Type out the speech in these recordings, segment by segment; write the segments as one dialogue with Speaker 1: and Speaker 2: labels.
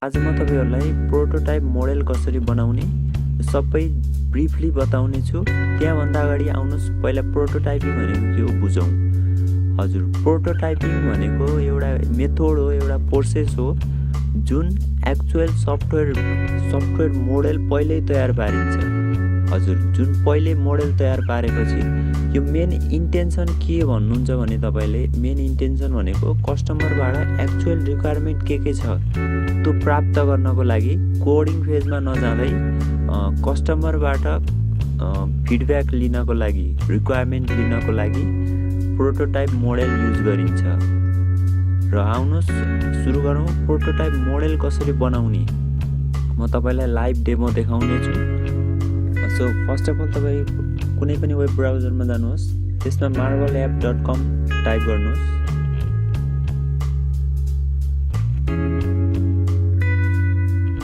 Speaker 1: आज म तपाईहरुलाई प्रोटोटाइप मोडेल कसरी बनाउने सबै ब्रिफली बताउने छु। त्यहाँभन्दा अगाडि आउनुस् पहिला प्रोटोटाइपिङ भनेको के हो बुझौं। हजुर, प्रोटोटाइपिङ भनेको एउटा मेथड हो, एउटा प्रोसेस हो जुन एक्चुअल सफ्टवेयर मोडेल पहिल्यै तयार पारिन्छ। हजुर, जुन पहिले मोडेल तयार पारेपछि यो मेन इन्टेन्सन के भन्नुहुन्छ भने तपाईले मेन इन्टेन्सन भनेको कस्टमरबाट एक्चुअल रिक्वायरमेन्ट के छ त्यो प्राप्त गर्नको लागि कोडिङ फेजमा नजाँदै कस्टमरबाट फिडब्याक लिनको लागि रिक्वायरमेन्ट लिनको लागि प्रोटोटाइप मोडेल युज गरिन्छ। र आउनुस् सुरु गरौँ प्रोटोटाइप मोडेल कसरी बनाउने। म तपाईलाई लाइभ डेमो देखाउने छु। सो फर्स्ट अफ अल तपाई कुनै पनि वेब ब्राउजरमा जानुहोस्, त्यसमा marvelapp.com टाइप गर्नुहोस्।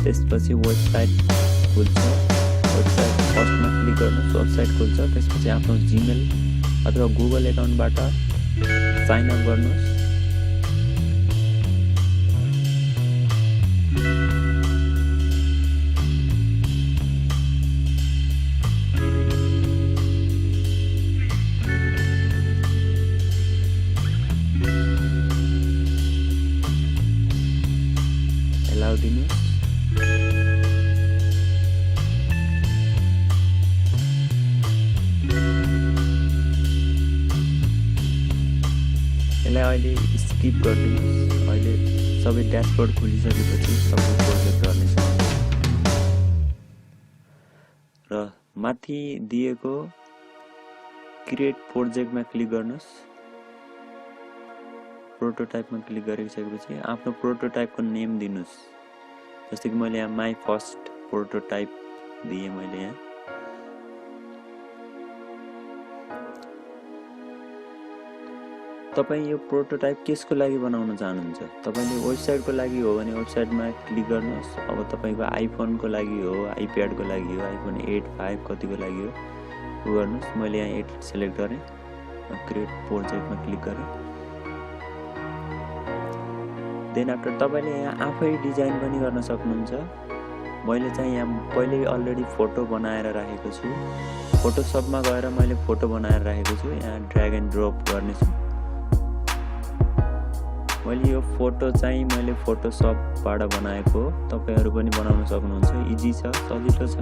Speaker 1: त्यसपछि वेबसाइट खुल्छ, वेबसाइट फर्स्टमा क्लिक गर्नुहोस्, वेबसाइट खुल्छ। त्यसपछि आफ्नो जीमेल अथवा गुगल एकाउन्टबाट साइन अप गर्नुहोस्। एलाउ दिनुहोस्। यसलाई अहिले स्किप गरिदिनुहोस्। अहिले सबै ड्यासबोर्ड खोलिसकेपछि सबै प्रोजेक्ट गर्नेछ। र माथि दिएको क्रिएट प्रोजेक्टमा क्लिक गर्नुहोस्। प्रोटोटाइपमा क्लिक गरिसकेपछि आफ्नो प्रोटोटाइपको नेम दिनुहोस्। जस्तै कि मैले यहाँ माई फर्स्ट प्रोटोटाइप दिएँ मैले यहाँ। तपाईं यो प्रोटोटाइप कसको लागि बनाउन चाहनुहुन्छ? तपाईले वेबसाइटको लागि हो भने वेबसाइटमा क्लिक गर्नुहोस्। अब तपाईको आइफोनको लागि हो, आइप्याडको लागि हो, आइफोन 8, 5 कतिको लागि हो त्यो गर्नुहोस्। मैले यहाँ 8 सिलेक्ट गरेँ, क्रिएट प्रोजेक्टमा क्लिक गरेँ। देन आफ्टर तपाईले यहाँ आफै डिजाइन पनि गर्न सक्नुहुन्छ। मैले चाहिँ यहाँ पहिले अलरेडी फोटो बनाएर राखेको छु। फोटोसपमा गएर मैले फोटो बनाएर राखेको छु। यहाँ ड्र्याग एन्ड ड्रप गर्ने छु। मैले यो फोटो चाहिँ मैले फोटोसपबाट बनाएको हो। तपाईहरु पनि बनाउन सक्नुहुन्छ। इजी छ, सजिलो छ।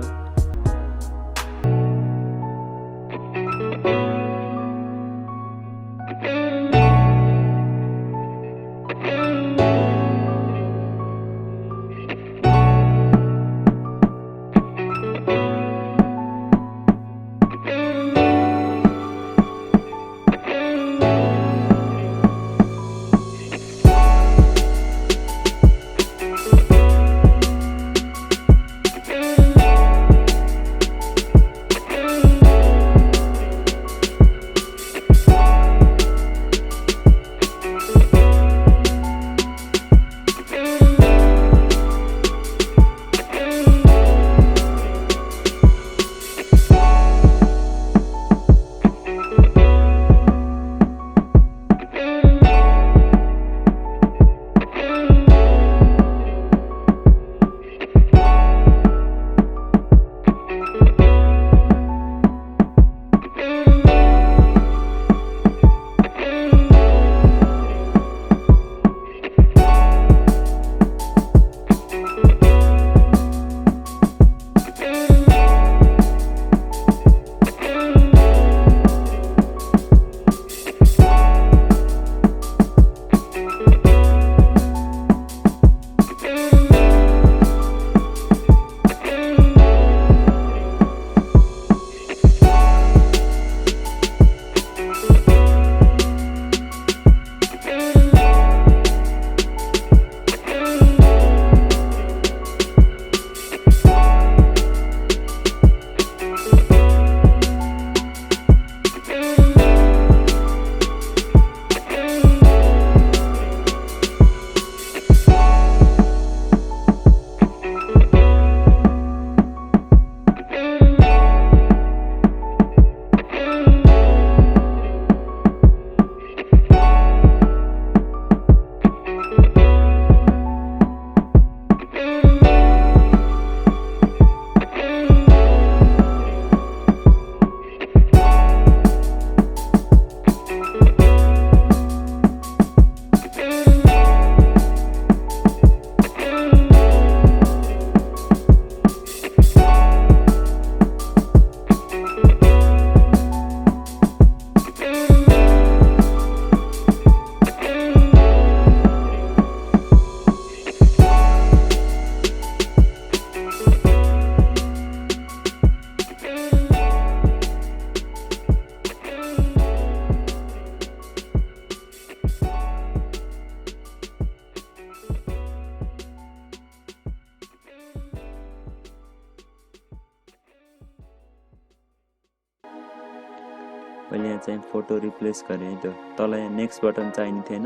Speaker 1: मैले यहाँ चाहिँ फोटो रिप्लेस गरेँ है त। तल यहाँ नेक्स्ट बटन चाहिने थिएन,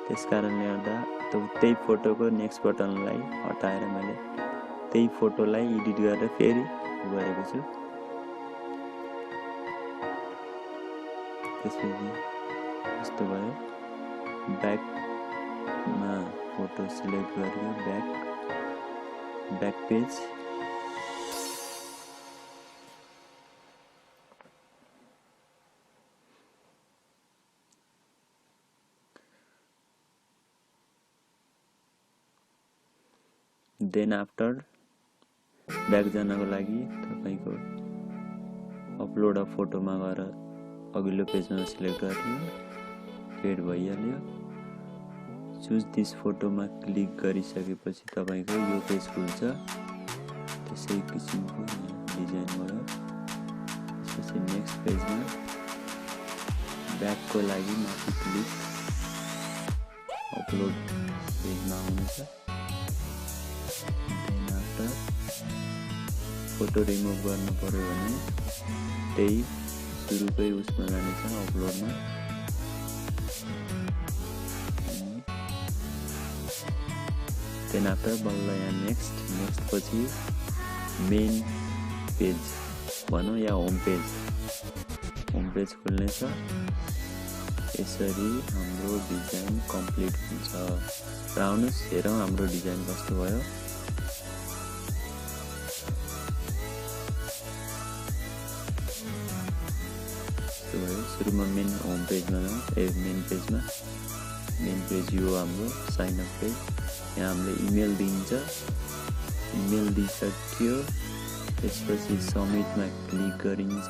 Speaker 1: त्यस कारणले गर्दा त्यही फोटोको नेक्स्ट बटनलाई हटाएर मैले त्यही फोटोलाई एडिट गरेर फेरि गरेको छु। त्यसपछि यस्तो भयो। ब्याकमा फोटो सिलेक्ट गरेर back page, then after back जानको लागि तपाईको अपलोड अ फोटोमा गएर अघिल्लो पेजमा सिलेक्ट गरियो, एड भइहाल्यो। चुज दिस फोटोमा क्लिक गरिसकेपछि तपाईको यो पेज खुल्छ। त्यसै किसिमको डिजाइन भयो। त्यसपछि नेक्स्ट पेजमा ब्याकको लागि माथि क्लिक, अपलोड पेजमा आउनेछ। देन आफ्टर फोटो रिमुभ गर्नु पर्यो भने त्यही सुरुकै उसमा जानेछ, अपलोडमा। देन आफ्टर बल्ल यहाँ नेक्स्ट पछि मेन पेज भनौँ या होम पेज खुल्नेछ। यसरी हाम्रो डिजाइन कम्प्लिट हुन्छ। र आउनुहोस् हेरौँ हाम्रो डिजाइन कस्तो भयो। सुरुमा मेन होम पेजमा जाउँ। मेन पेज यो हाम्रो साइन अप पेज। यहाँ हामीले इमेल दिन्छ, इमेल दिइसक्यो। त्यसपछि सबमिटमा क्लिक गरिन्छ,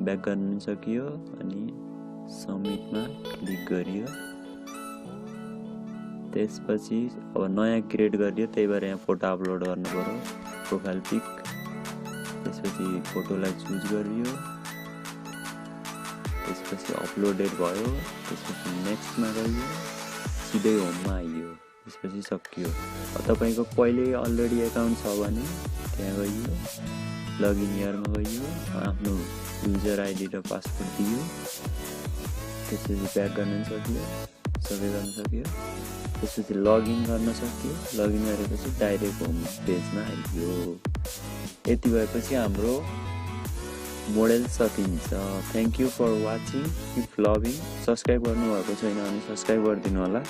Speaker 1: ब्याक गर्न सकियो अनि सबमिटमा क्लिक गरियो। त्यसपछि अब नयाँ क्रिएट गरियो, त्यही भएर यहाँ फोटो अपलोड गर्नु पर्यो, प्रोफाइल पिक। त्यसपछि फोटोलाई चुज गरियो, त्यसपछि अपलोडेड भयो। त्यसपछि नेक्स्टमा गयो, सिधै होममा आइयो, त्यसपछि सकियो। तपाईको पहिले अलरेडी एकाउन्ट छ भने त्यहाँ गइयो, लगइन हियरमा गइयो, आफ्नो युजर आइडी र पासवर्ड दियो। त्यसपछि ब्याक गर्न सकियो, सबै गर्न सकियो। त्यसपछि लगइन गर्न सकियो। लगइन गरेपछि डाइरेक्ट होम पेजमा आइयो। यति भएपछि हाम्रो मोडेल सकिन्छ। Thank you for watching, keep loving. Subscribe गर्नुभएको छैन भने सब्सक्राइब गरिदिनु होला।